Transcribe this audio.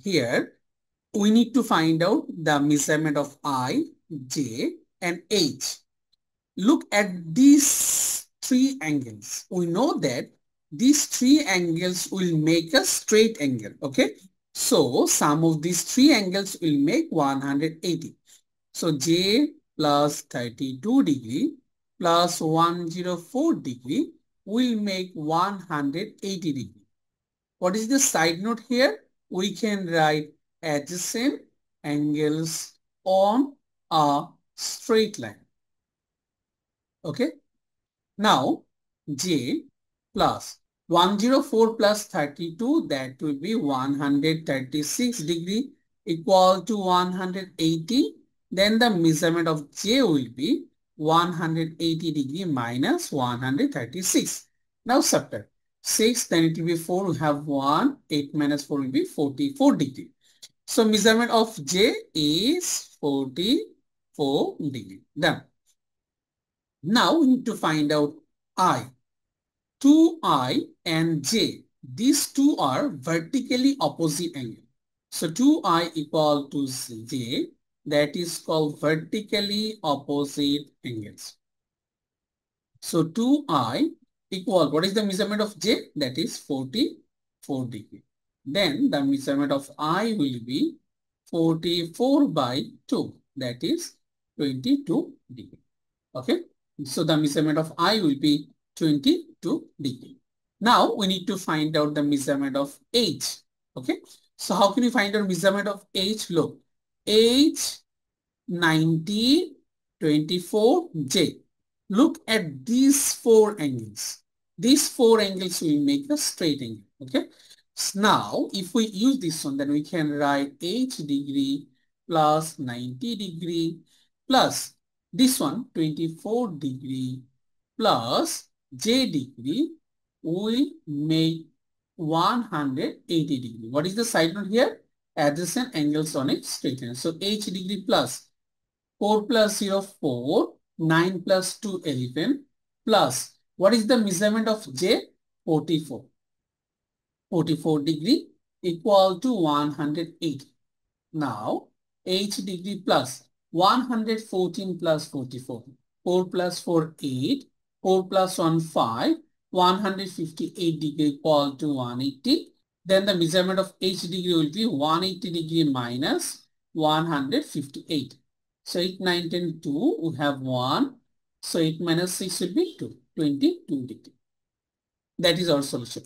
here we need to find out the measurement of I, J, and H. Look at these three angles. We know that these three angles will make a straight angle. Okay. So sum of these three angles will make 180. So J plus 32 degree plus 104 degree will make 180 degree. What is the side note here? We can write adjacent angles on a straight line. Okay. Now J plus 104 plus 32, that will be 136 degree equal to 180. Then the measurement of J will be 180 degree minus 136. Now subtract 6, then it will be 4, we have 1, 8 minus 4 will be 44 degree. So measurement of J is 44 degree. Done. Now we need to find out I. 2I and J. These two are vertically opposite angle. So 2I equal to J. That is called vertically opposite angles. So 2I equal, what is the measurement of J? That is 44 degree. Then the measurement of I will be 44 by 2. That is 22 degree. Okay. So the measurement of I will be 22 degree. Now we need to find out the measurement of H. Okay. So how can you find out measurement of H? Look, H 90, 24, J. Look at these four angles. These four angles will make a straight angle. Okay. So now if we use this one, then we can write H degree plus 90 degree plus this one 24 degree plus J degree will make 180 degree. What is the side note here? Adjacent angles on a straight line. So H degree plus 4 plus 0, 4, 9 plus 2, 11 plus what is the measurement of J? 44. 44 degree equal to 180. Now H degree plus 114 plus 44. 4 plus 4, 8. 4 plus 1, 5. 158 degree equal to 180. Then the measurement of H degree will be 180 degree minus 158. So 8, 9, 10, 2. We have 1. So 8 minus 6 will be 2. 22 degree. That is our solution.